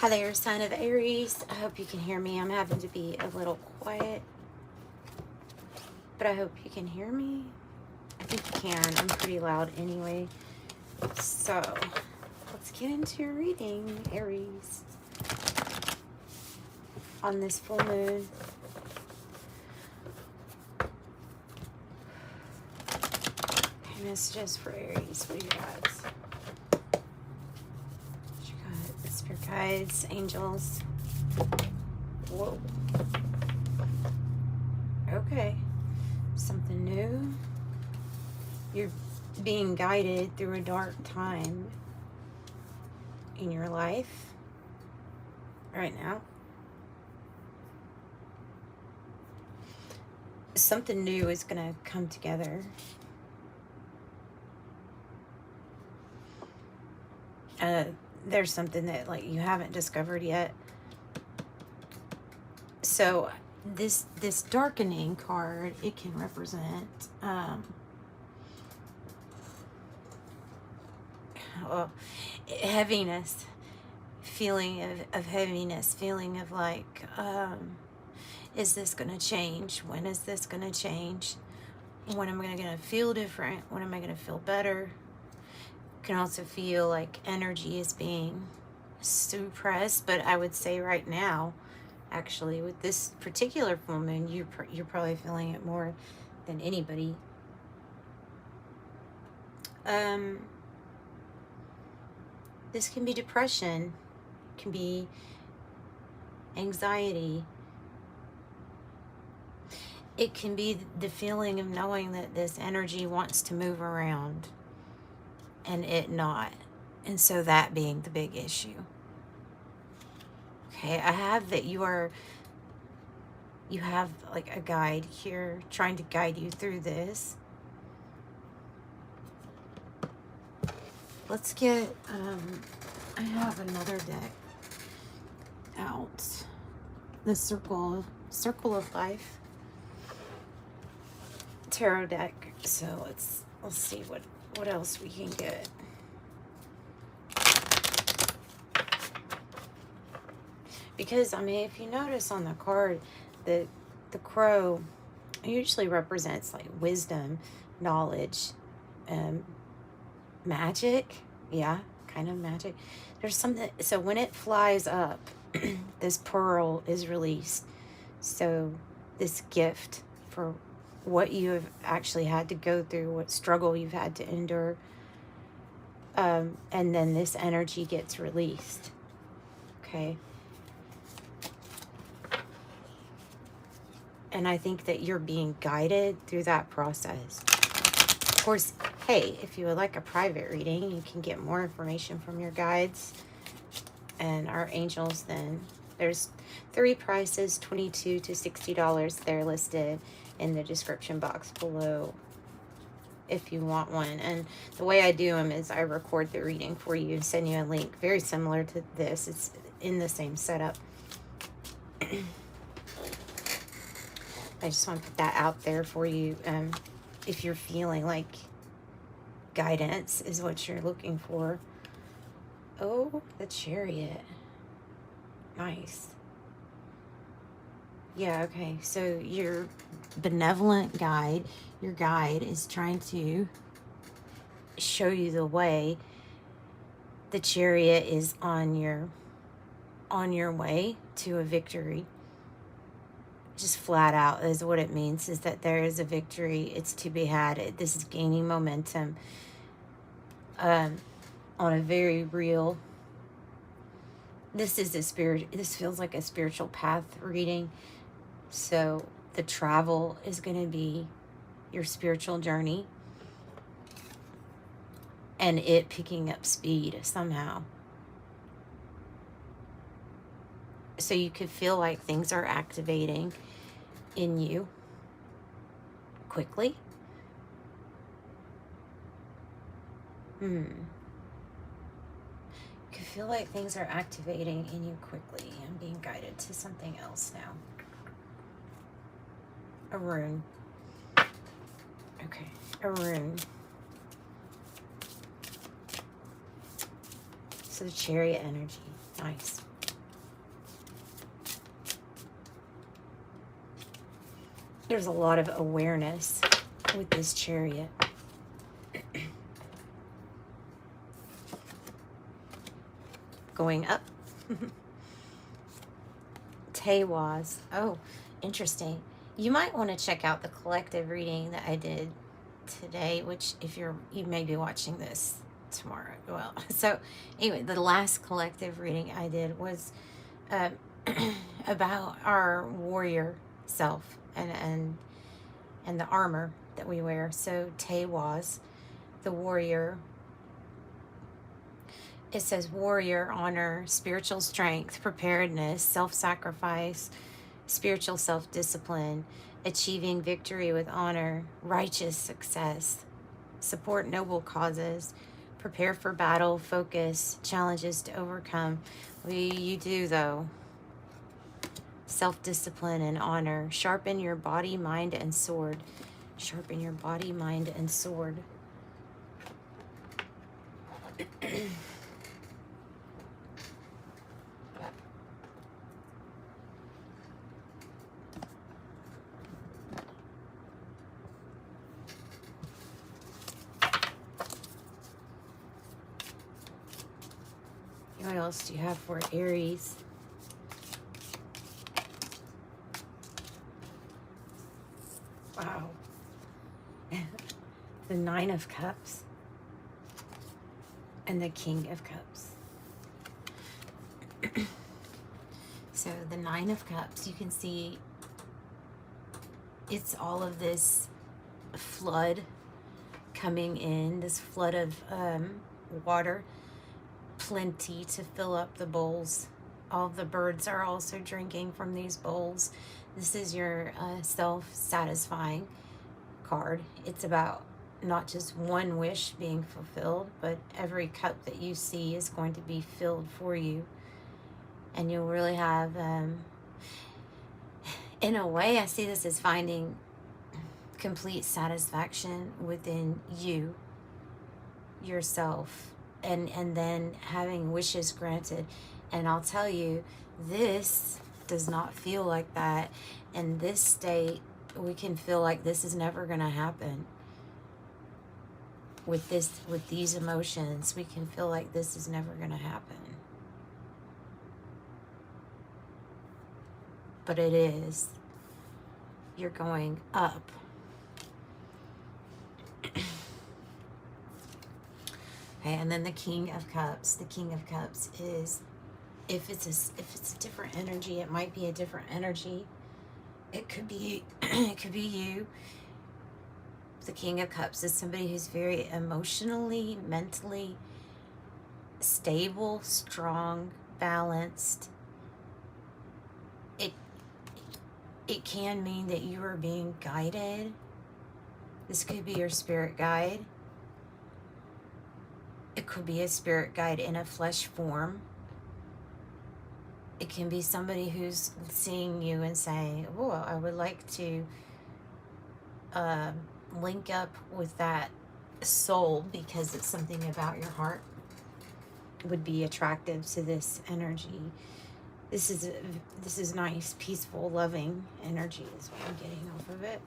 Hi there, son of Aries. I hope you can hear me. I'm having to be a little quiet, but I hope you can hear me. I think you can. I'm pretty loud anyway. So let's get into your reading, Aries, on this full moon. Messages for Aries. What do you got? What you got? Spirit guides, angels. Whoa. Okay. Something new. You're being guided through a dark time in your life right now. Something new is going to come together. There's something that like you haven't discovered yet. So this darkening card, it can represent well, heaviness, feeling of heaviness, feeling of like, is this going to change? When is this going to change? When am I going to feel different? When am I going to feel better? Can also feel like energy is being suppressed, but I would say right now, actually, with this particular full moon, you're probably feeling it more than anybody. This can be depression, can be anxiety. It can be the feeling of knowing that this energy wants to move around and it not. And so that being the big issue. Okay, I have that you have like a guide here trying to guide you through this. Let's get, I have another deck out. The Circle of Life tarot deck. So let's see what else we can get. Because, I mean, if you notice on the card, the crow usually represents like wisdom, knowledge, magic. Yeah, kind of magic. There's something, so when it flies up, this pearl is released. So this gift for what you have actually had to go through, what struggle you've had to endure, and then this energy gets released. Okay. And I think that you're being guided through that process. Of course, hey, if you would like a private reading, you can get more information from your guides and our angels. Then there's 3 prices, $22 to $60. They're listed in the description box below if you want one. And the way I do them is I record the reading for you and send you a link very similar to this. It's in the same setup. I just want to put that out there for you. If you're feeling like guidance is what you're looking for. Oh, the Chariot. Nice. Yeah, okay. So your benevolent guide, your guide is trying to show you the way. The Chariot is on your way to a victory. Just flat out is what it means, is that there is a victory. It's to be had. This is gaining momentum on a very real, this feels like a spiritual path reading. So the travel is going to be your spiritual journey and it picking up speed somehow. So you could feel like things are activating in you quickly. You could feel like things are activating in you quickly. I'm being guided to something else now. A rune. Okay, a rune. So the Chariot energy. Nice. There's a lot of awareness with this Chariot. Going up. Tewaz. Oh, interesting. You might want to check out the collective reading that I did today, which if you may be watching this tomorrow. Well, so anyway, the last collective reading I did was about our warrior self and the armor that we wear. So Tewaz, the warrior. It says warrior, honor, spiritual strength, preparedness, self-sacrifice, spiritual self-discipline, achieving victory with honor, righteous success, support noble causes, prepare for battle, focus, challenges to overcome. You do, though. Self-discipline and honor. Sharpen your body, mind, and sword. Sharpen your body, mind, and sword. What else do you have for Aries? Wow. The Nine of Cups and the King of Cups. So the Nine of Cups, you can see it's all of this flood coming in, this flood of water, plenty to fill up the bowls. All the birds are also drinking from these bowls. This is your self-satisfying card. It's about not just one wish being fulfilled, but every cup that you see is going to be filled for you. And you'll really have, in a way, I see this as finding complete satisfaction within you, yourself, and then having wishes granted. And I'll tell you, this does not feel like that. In this state, we can feel like this is never going to happen. With these emotions, we can feel like this is never going to happen. But it is. You're going up. Okay, and then the King of Cups. The King of Cups is, if it's a different energy, it might be a different energy. It could be it could be you. The King of Cups is somebody who's very emotionally, mentally stable, strong, balanced. It can mean that you are being guided. This could be your spirit guide. It could be a spirit guide in a flesh form. It can be somebody who's seeing you and saying, oh, I would like to link up with that soul because it's something about your heart would be attractive to this energy. This is nice, peaceful, loving energy is what I'm getting off of it.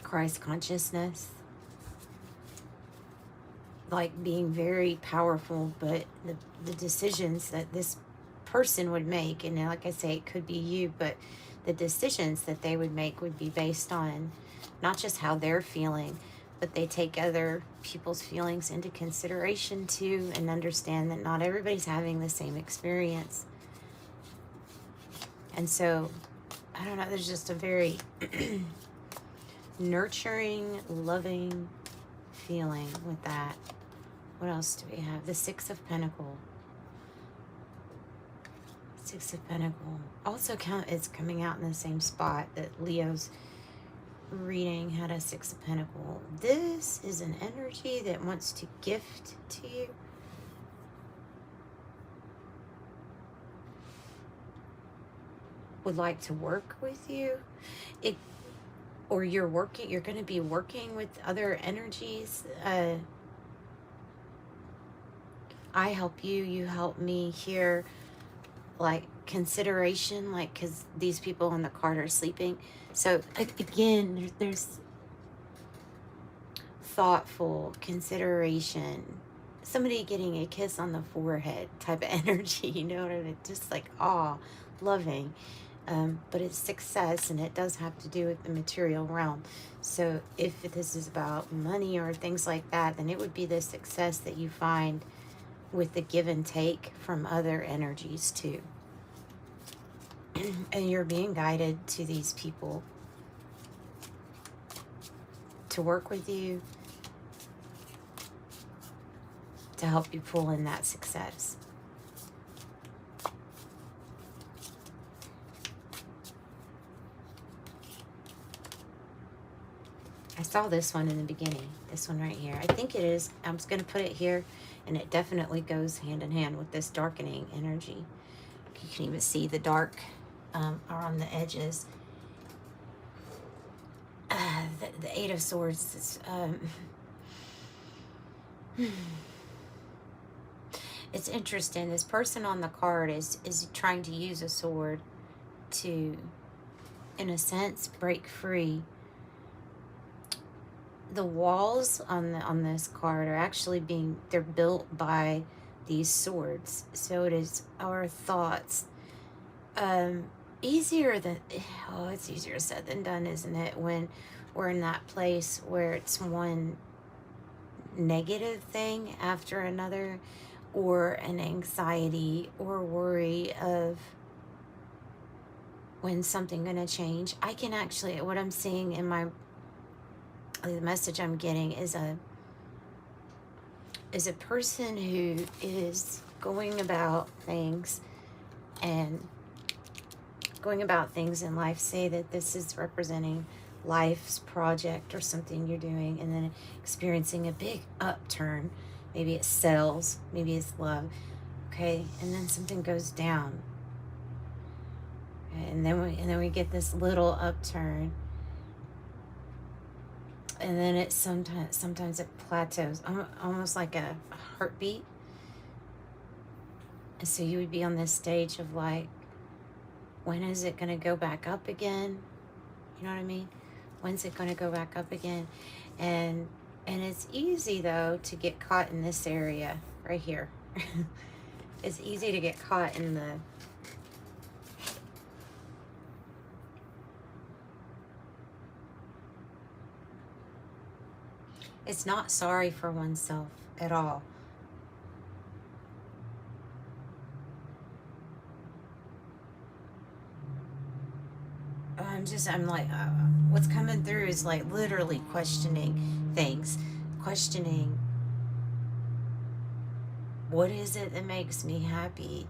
Christ consciousness. Like being very powerful, but the decisions that this person would make, and like I say, it could be you, but the decisions that they would make would be based on not just how they're feeling, but they take other people's feelings into consideration too, and understand that not everybody's having the same experience. And so, I don't know, there's just a very nurturing, loving feeling with that. What else do we have? The Six of Pentacles. Six of Pentacles. Also it's coming out in the same spot that Leo's reading had a Six of Pentacles. This is an energy that wants to gift to you. Would like to work with you. Or you're going to be working with other energies. I help you, you help me here. like consideration, like, because these people on the card are sleeping. So again, there's thoughtful consideration, somebody getting a kiss on the forehead type of energy, you know what I mean? Just like, aw, loving. But it's success, and it does have to do with the material realm. So if this is about money or things like that, then it would be the success that you find with the give and take from other energies too. And you're being guided to these people to work with you, to help you pull in that success. I saw this one in the beginning, this one right here. I think it is, I'm just going to put it here, and it definitely goes hand in hand with this darkening energy. You can even see the dark around the edges. The Eight of Swords is, it's interesting. This person on the card is trying to use a sword to, in a sense, break free. The walls on this card are actually they're built by these swords. So it is our thoughts. Easier than, oh, it's easier said than done, isn't it? When we're in that place where it's one negative thing after another, or an anxiety or worry of when something gonna change. I can actually, what I'm seeing in the message I'm getting is a person who is going about things in life. Say that this is representing life's project or something you're doing, and then experiencing a big upturn. Maybe it's sales, maybe it's love, okay, and then something goes down, and then we get this little upturn, and then it sometimes it plateaus, almost like a heartbeat. And so you would be on this stage of like, when is it going to go back up again? You know what I mean? When's it going to go back up again? And it's easy, though, to get caught in this area right here. It's easy to get caught in the... It's not sorry for oneself at all. I'm like, what's coming through is like literally questioning things. Questioning, what is it that makes me happy?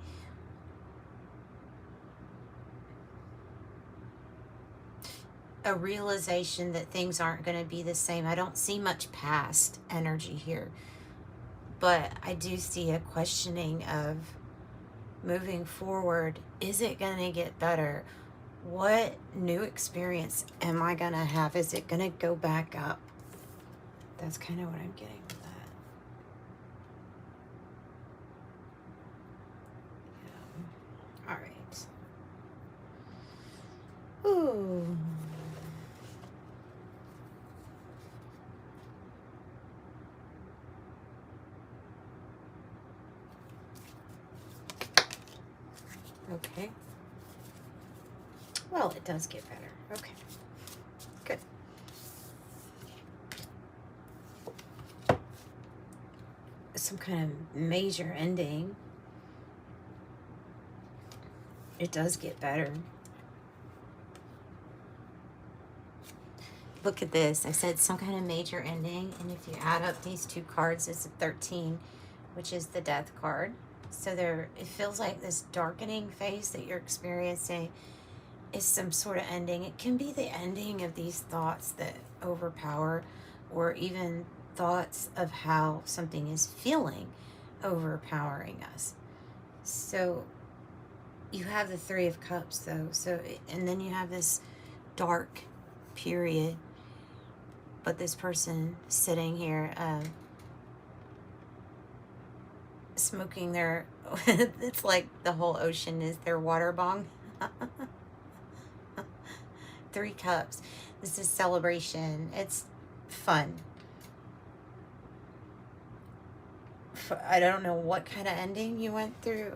A realization that things aren't going to be the same. I don't see much past energy here, but I do see a questioning of moving forward. Is it going to get better? What new experience am I going to have? Is it going to go back up? That's kind of what I'm getting with that. Yeah. All right. Ooh. Okay. Well, it does get better. Okay. Good. Some kind of major ending. It does get better. Look at this. I said some kind of major ending, and if you add up these two cards, it's a 13, which is the Death card. So it feels like this darkening phase that you're experiencing is some sort of ending. It can be the ending of these thoughts that overpower, or even thoughts of how something is feeling overpowering us. So you have the Three of Cups, though. And then you have this dark period, but this person sitting here smoking their, it's like the whole ocean is their water bong. 3 cups. This is celebration. It's fun. I don't know what kind of ending you went through.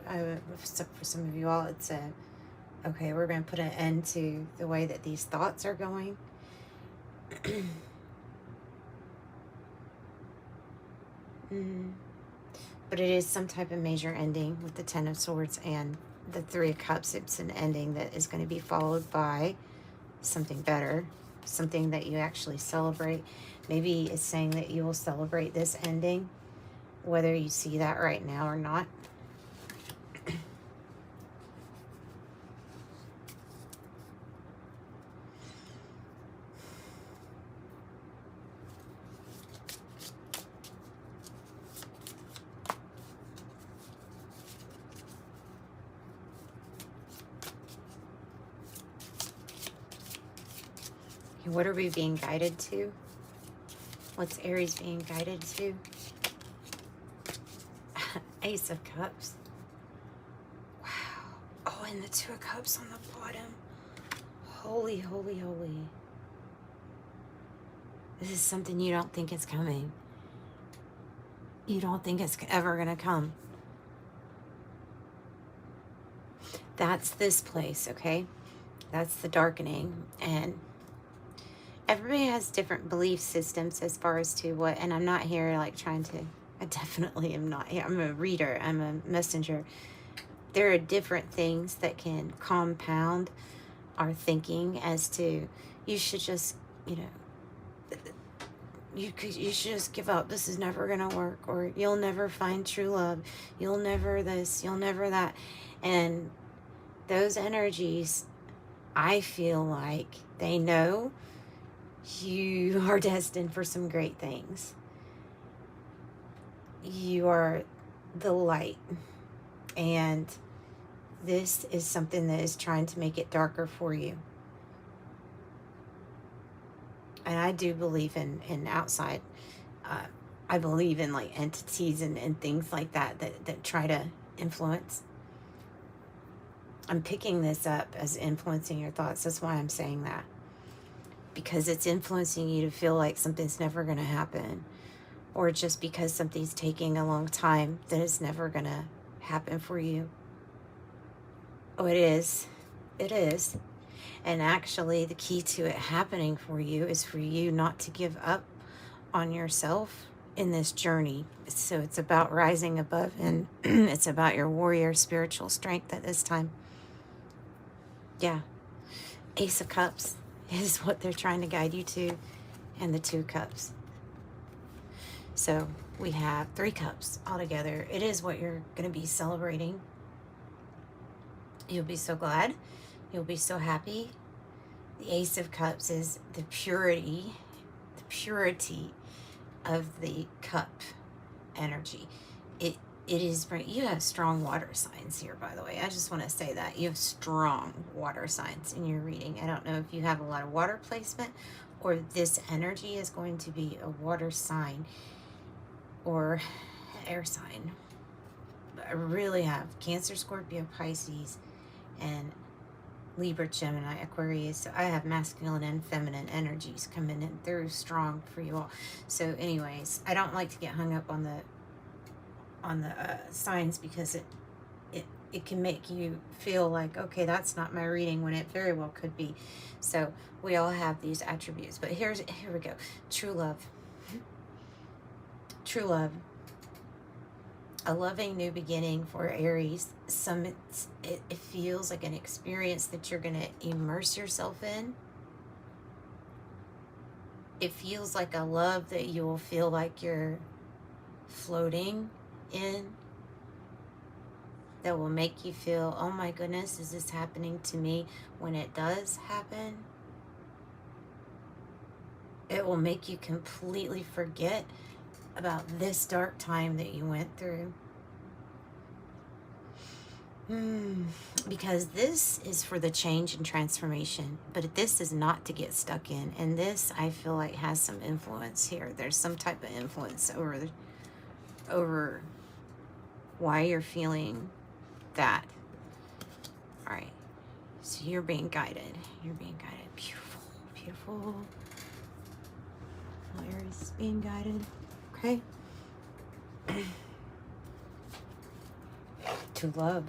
For some of you all, it's a, okay, we're going to put an end to the way that these thoughts are going. But it is some type of major ending with the 10 of Swords and the 3 of Cups. It's an ending that is going to be followed by something better, something that you actually celebrate. Maybe it's saying that you will celebrate this ending, whether you see that right now or not. What are we being guided to? What's Aries being guided to? Ace of Cups. Wow. Oh, and the 2 of Cups on the bottom. Holy, holy, holy. This is something you don't think is coming. You don't think it's ever going to come. That's this place, okay? That's the darkening. And everybody has different belief systems as far as to what, and I'm not here like trying to, I definitely am not here. I'm a reader, I'm a messenger. There are different things that can compound our thinking as to, you should just, you know, you should just give up. This is never going to work, or you'll never find true love. You'll never this, you'll never that. And those energies, I feel like they know you are destined for some great things. You are the light. And this is something that is trying to make it darker for you. And I do believe in outside. I believe in like entities and things like that try to influence. I'm picking this up as influencing your thoughts. That's why I'm saying that. Because it's influencing you to feel like something's never going to happen. Or just because something's taking a long time that it's never going to happen for you. Oh, it is. It is. And actually, the key to it happening for you is for you not to give up on yourself in this journey. So it's about rising above, and it's about your warrior spiritual strength at this time. Yeah. Ace of Cups is what they're trying to guide you to, and the 2 cups. So we have 3 cups altogether. It is what you're going to be celebrating. You'll be so glad. You'll be so happy. The Ace of Cups is the purity of the cup energy. It is, you have strong water signs here, by the way. I just want to say that. You have strong water signs in your reading. I don't know if you have a lot of water placement or this energy is going to be a water sign or air sign. But I really have Cancer, Scorpio, Pisces, and Libra, Gemini, Aquarius. So I have masculine and feminine energies coming in through strong for you all. So anyways, I don't like to get hung up on the signs, because it can make you feel like, okay, that's not my reading, when it very well could be. So we all have these attributes. But here we go. True love. True love. A loving new beginning for Aries. It feels like an experience that you're going to immerse yourself in. It feels like a love that you will feel like you're floating in, that will make you feel, oh my goodness, is this happening to me? When it does happen, it will make you completely forget about this dark time that you went through. Because this is for the change and transformation, but this is not to get stuck in. And this, I feel like, has some influence here. There's some type of influence over why you're feeling that. All right. So you're being guided. You're being guided. Beautiful. Beautiful. Aries is being guided. Okay. To love.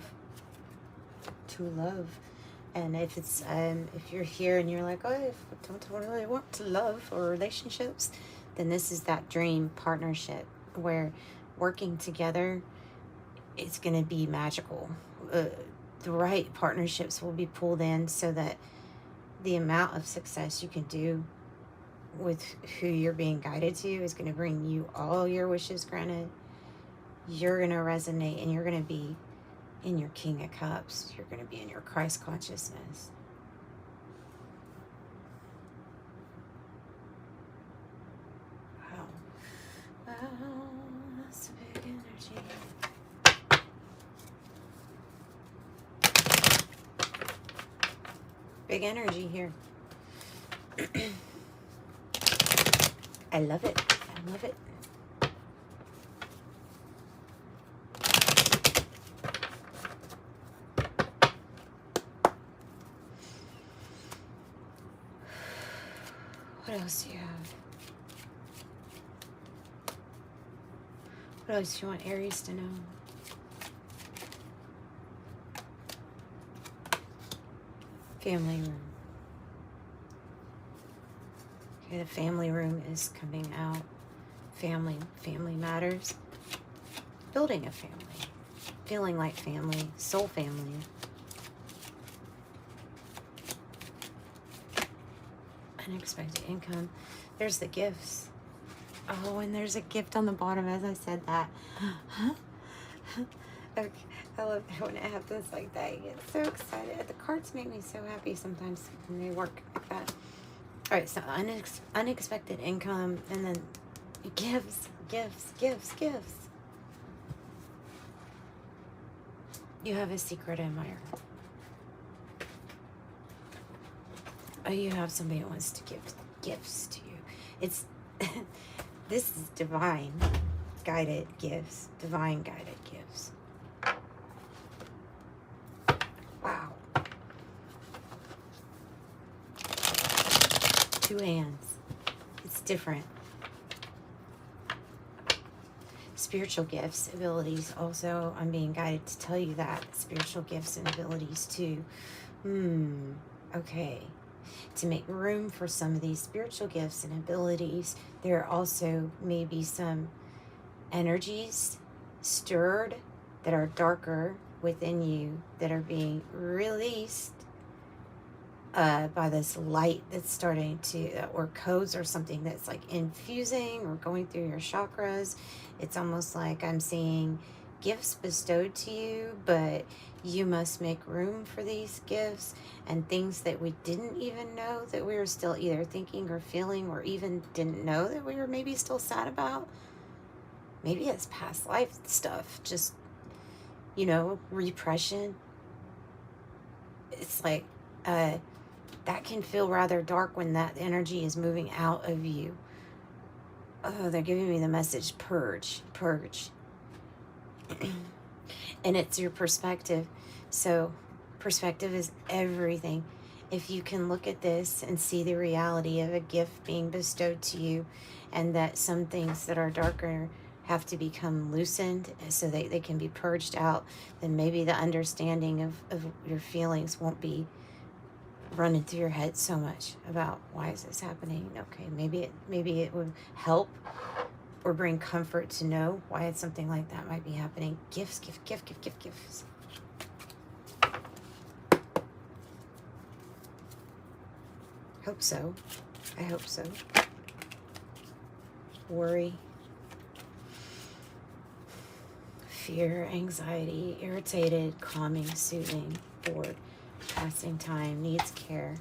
To love. And if it's if you're here and you're like, oh, I don't really want to love or relationships, then this is that dream partnership where working together is going to be magical. The right partnerships will be pulled in so that the amount of success you can do with who you're being guided to is going to bring you all your wishes granted. You're going to resonate and you're going to be in your King of Cups. You're going to be in your Christ consciousness. Wow. Wow, that's a big energy. Big energy here. I love it. I love it. What else do you have? What else do you want Aries to know? Family room. Okay, the family room is coming out. Family matters. Building a family. Feeling like family. Soul family. Unexpected income. There's the gifts. Oh, and there's a gift on the bottom as I said that. Okay. I love it when it happens like that. You get so excited. The cards make me so happy sometimes when they work like that. All right, so unexpected income, and then gifts. You have a secret admirer. Oh, you have somebody who wants to give gifts to you. It's this is divine guided gifts. Divine guided gifts. Wow. Two hands. It's different. Spiritual gifts, abilities. Also, I'm being guided to tell you that. Spiritual gifts and abilities too. Okay. To make room for some of these spiritual gifts and abilities, there are also maybe some energies stirred that are darker within you that are being released by this light that's starting to, or codes or something that's like infusing or going through your chakras. It's almost like I'm seeing gifts bestowed to you, but you must make room for these gifts and things that we didn't even know that we were still either thinking or feeling, or even didn't know that we were maybe still sad about. Maybe it's past life stuff, just, you know, repression. It's like, that can feel rather dark when that energy is moving out of you. Oh, they're giving me the message, purge. And it's your perspective. So perspective is everything. If you can look at this and see the reality of a gift being bestowed to you, and that some things that are darker have to become loosened so they can be purged out, then maybe the understanding of your feelings won't be running through your head so much about why is this happening. Okay, maybe it would help or bring comfort to know why something like that might be happening. Gifts. Hope so. I hope so. Worry. Fear, anxiety, irritated, calming, soothing, bored, passing time, needs care.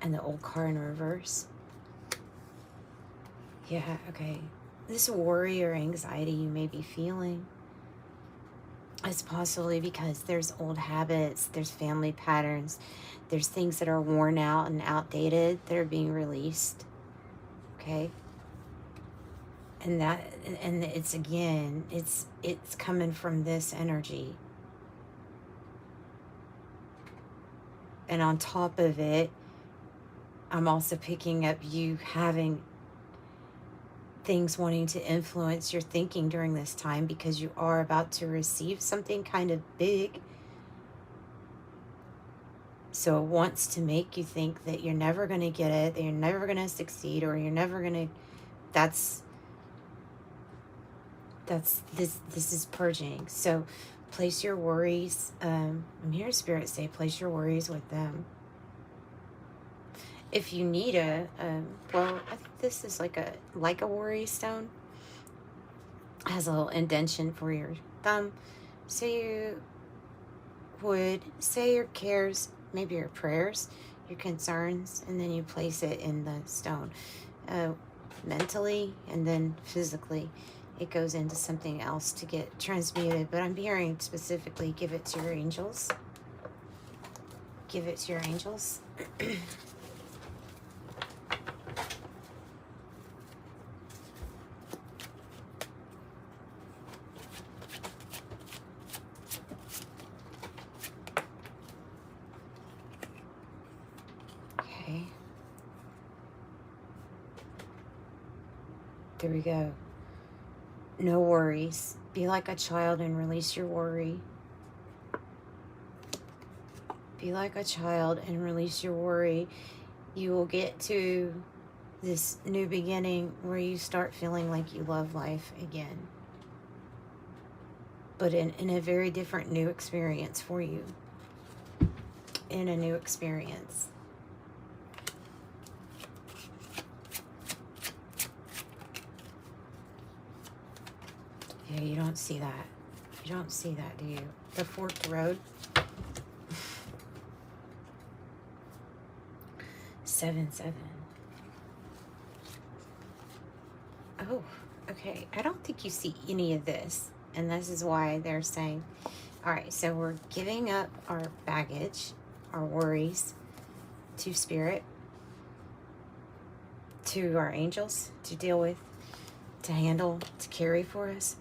And the old car in reverse. Yeah, okay. This worry or anxiety you may be feeling is possibly because there's old habits, there's family patterns, there's things that are worn out and outdated that are being released. Okay? And it's again, it's coming from this energy. And on top of it, I'm also picking up you having things wanting to influence your thinking during this time, because you are about to receive something kind of big. So it wants to make you think that you're never going to get it, that you're never going to succeed, or you're never going to... This is purging. So place your worries. I'm hearing Spirit say, place your worries with them. If you need well, I think this is like a worry stone. It has a little indentation for your thumb. So you would say your cares, maybe your prayers, your concerns, and then you place it in the stone. Mentally and then physically, it goes into something else to get transmuted. But I'm hearing specifically, give it to your angels. Give it to your angels. Okay. There we go. No worries. Be like a child and release your worry. Be like a child and release your worry. You will get to this new beginning where you start feeling like you love life again. But in a very different new experience for you. In a new experience. Yeah, you don't see that. You don't see that, do you? The forked road. 7-7. Oh, okay. I don't think you see any of this. And this is why they're saying, all right, so we're giving up our baggage, our worries to Spirit, to our angels to deal with, to handle, to carry for us.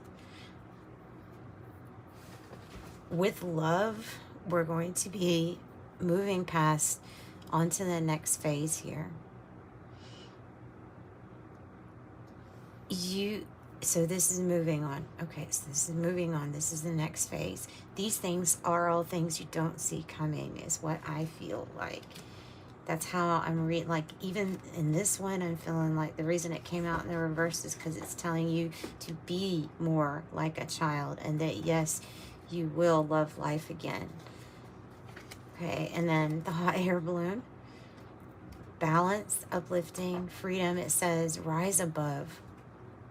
With love, we're going to be moving past onto the next phase here. So this is moving on. Okay, so this is moving on. This is the next phase. These things are all things you don't see coming, is what I feel like. That's how I'm reading. Like, even in this one, I'm feeling like the reason it came out in the reverse is because it's telling you to be more like a child, and that, yes, you will love life again. Okay, and then the hot air balloon. Balance, uplifting, freedom. It says rise above.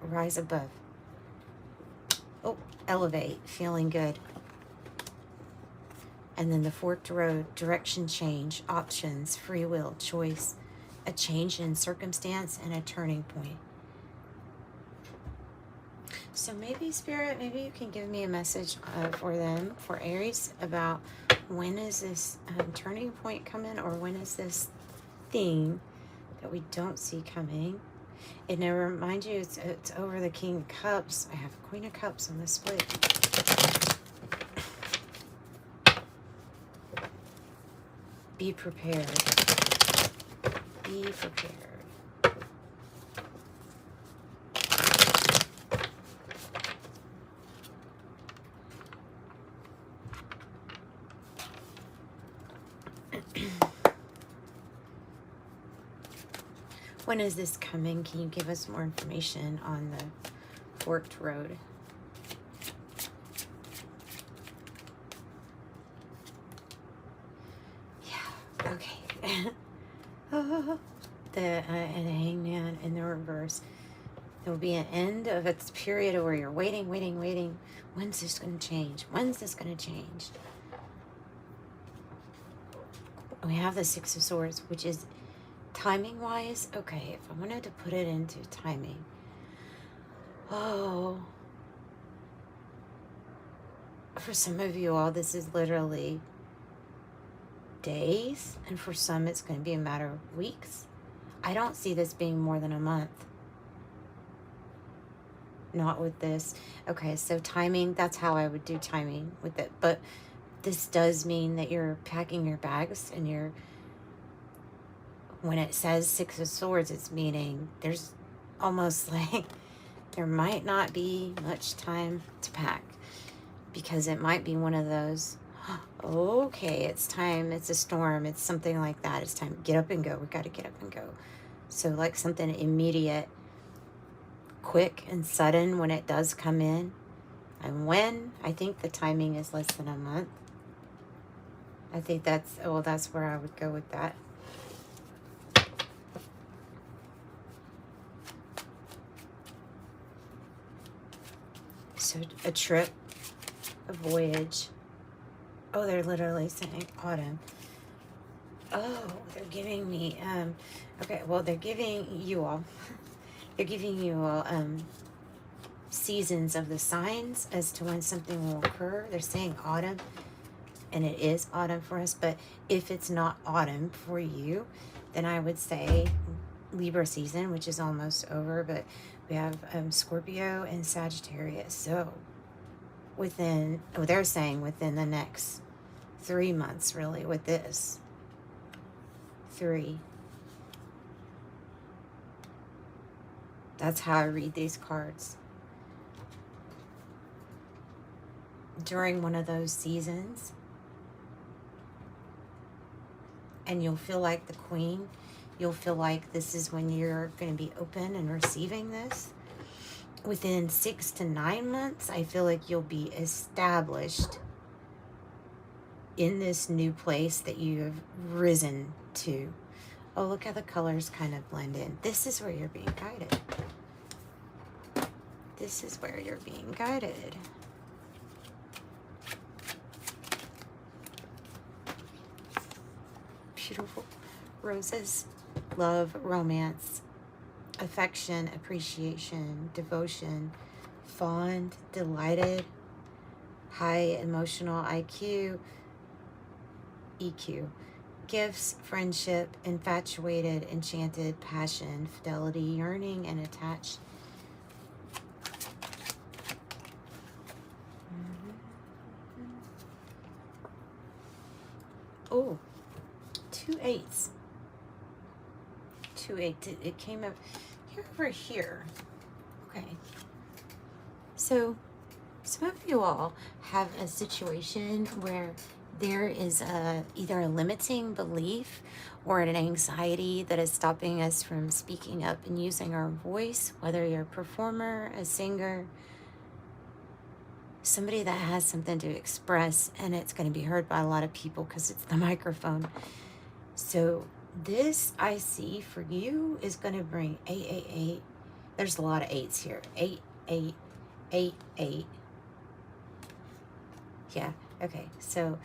Rise above. Oh, elevate, feeling good. And then the forked road, direction change, options, free will, choice, a change in circumstance, and a turning point. So maybe, Spirit, maybe you can give me a message for them, for Aries, about when is this turning point coming, or when is this thing that we don't see coming. And now remind you, it's over the King of Cups. I have Queen of Cups on the split. Be prepared. Be prepared. When is this coming? Can you give us more information on the forked road? Yeah, okay. The hangman in the reverse. There will be an end of its period where you're waiting. When's this going to change? When's this going to change? We have the Six of Swords, which is timing wise. Okay, if I wanted to put it into timing. Oh. For some of you all, this is literally days. And for some, it's going to be a matter of weeks. I don't see this being more than a month. not with this. Okay, so timing, that's how I would do timing with it. But this does mean that you're packing your bags and you're, when it says Six of Swords, it's meaning there's almost like there might not be much time to pack, because it might be one of those, okay, it's time, it's a storm, it's something like that, it's time, get up and go, we got to get up and go. So like something immediate, quick and sudden when it does come in. And when, I think the timing is less than a month. I think that's, well, that's where I would go with that. So a trip, a voyage. Oh, they're literally saying autumn. Oh, they're giving me, okay, well, they're giving you all, they're giving you all seasons of the signs as to when something will occur. They're saying autumn, and it is autumn for us, but if it's not autumn for you, then I would say Libra season, which is almost over, but we have Scorpio and Sagittarius. So within, oh, they're saying within the next 3 months, really, with this. 3. That's how I read these cards. During one of those seasons, and you'll feel like the queen. You'll feel like this is when you're going to be open and receiving this. Within 6 to 9 months, I feel like you'll be established in this new place that you have risen to. Oh, look how the colors kind of blend in. This is where you're being guided. This is where you're being guided. Beautiful roses, love, romance, affection, appreciation, devotion, fond, delighted, high emotional IQ, EQ, gifts, friendship, infatuated, enchanted, passion, fidelity, yearning, and attached. Oh, 2 8s. 2 8. It came up here over here. Okay. So some of you all have a situation where there is either a limiting belief or an anxiety that is stopping us from speaking up and using our voice, whether you're a performer, a singer, somebody that has something to express, and it's going to be heard by a lot of people because it's the microphone. So this, I see for you, is going to bring 888. There's a lot of 8s here. 8 8 8 8. Yeah. Okay. So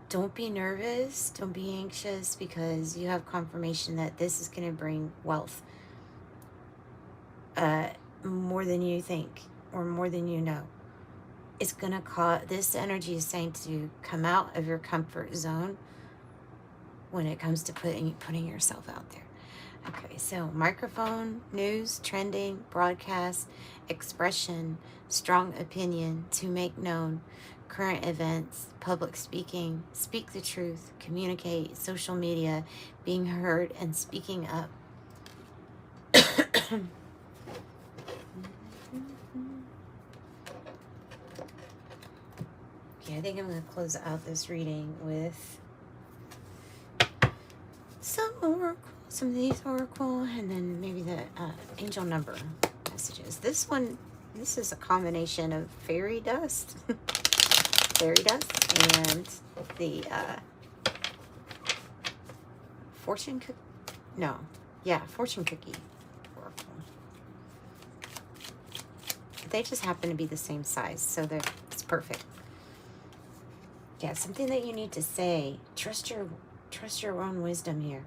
don't be nervous. Don't be anxious, because you have confirmation that this is going to bring wealth. More than you think, or more than you know. It's going to cause, this energy is saying to come out of your comfort zone when it comes to putting yourself out there. Okay, so microphone, news, trending, broadcast, expression, strong opinion, to make known, current events, public speaking, speak the truth, communicate, social media, being heard, and speaking up. Okay, I think I'm going to close out this reading with some oracle, some of these oracle, and then maybe the angel number messages. This one, this is a combination of fairy dust, fairy dust, and the fortune cookie. No, yeah, fortune cookie oracle. They just happen to be the same size, so it's perfect. Yeah, something that you need to say. Trust your own wisdom here.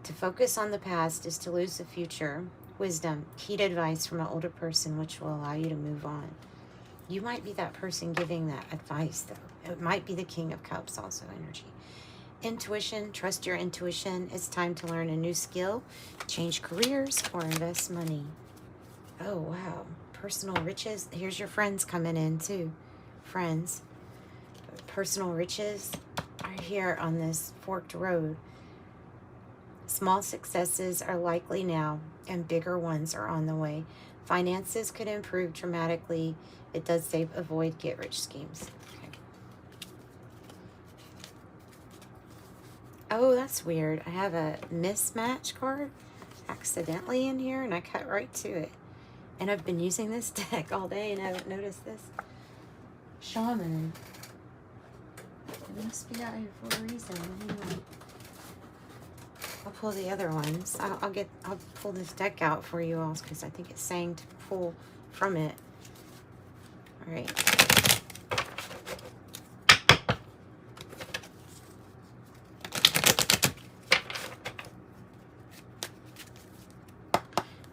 To focus on the past is to lose the future. Wisdom, heed advice from an older person, which will allow you to move on. You might be that person giving that advice, though. It might be the King of Cups also energy. Intuition, trust your intuition. It's time to learn a new skill, change careers, or invest money. Oh, wow. Personal riches. Here's your friends coming in, too. Friends. Personal riches are here on this forked road. Small successes are likely now, and bigger ones are on the way. Finances could improve dramatically. It does say avoid get-rich schemes. Okay. Oh, that's weird. I have a mismatch card accidentally in here, and I cut right to it. And I've been using this deck all day, and I haven't noticed this. Shaman. It must be out here for a reason. Hang on. I'll pull the other ones. I'll pull this deck out for you all because I think it's saying to pull from it. All right.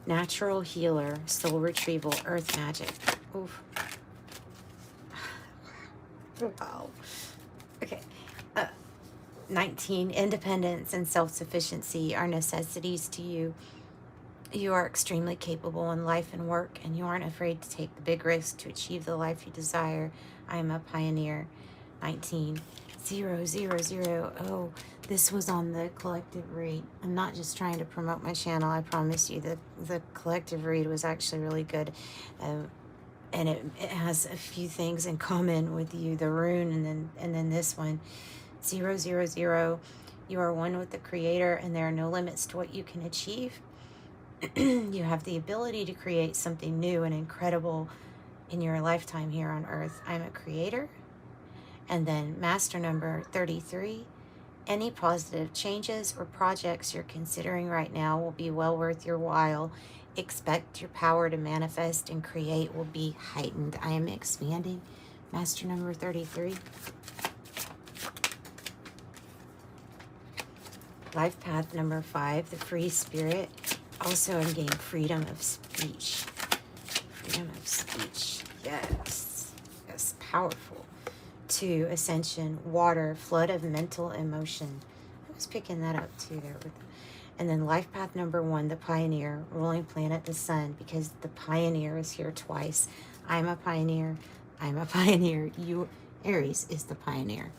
Natural healer, soul retrieval, earth magic. Oof. Wow. Okay. 19, independence and self-sufficiency are necessities to you. You are extremely capable in life and work, and you aren't afraid to take the big risks to achieve the life you desire. I am a pioneer. 19, 0, 0, 0. Oh, this was on the collective read. I'm not just trying to promote my channel. I promise you the collective read was actually really good. And it has a few things in common with you, the rune and then this one. 0, 0, 0. You are one with the Creator, and there are no limits to what you can achieve. You have the ability to create something new and incredible in your lifetime here on Earth. I'm a creator. And then master number 33. Any positive changes or projects you're considering right now will be well worth your while. Expect your power to manifest and create will be heightened. I am expanding. Master number 33. Life path number 5, the free spirit. Also, I'm getting freedom of speech. Freedom of speech. Yes. Yes, powerful. 2, ascension, water, flood of mental emotion. I was picking that up too there. And then life path number 1, the pioneer, ruling planet, the sun, because the pioneer is here twice. I'm a pioneer. I'm a pioneer. You, Aries, is the pioneer.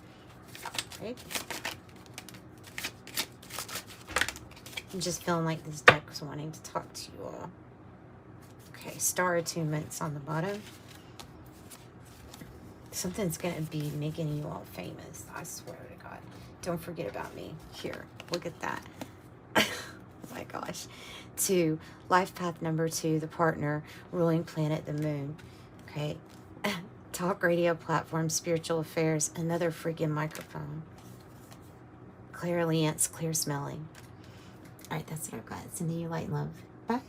Right? I'm just feeling like this deck was wanting to talk to you all. Okay, star attunements on the bottom. Something's going to be making you all famous. I swear to God. Don't forget about me. Here, look at that. Oh my gosh. 2, life path number 2, the partner, ruling planet, the moon. Okay. Talk radio platform, spiritual affairs, another freaking microphone. Clairalience, clear smelling. All right, that's what I've got. Sending you light and love. Bye.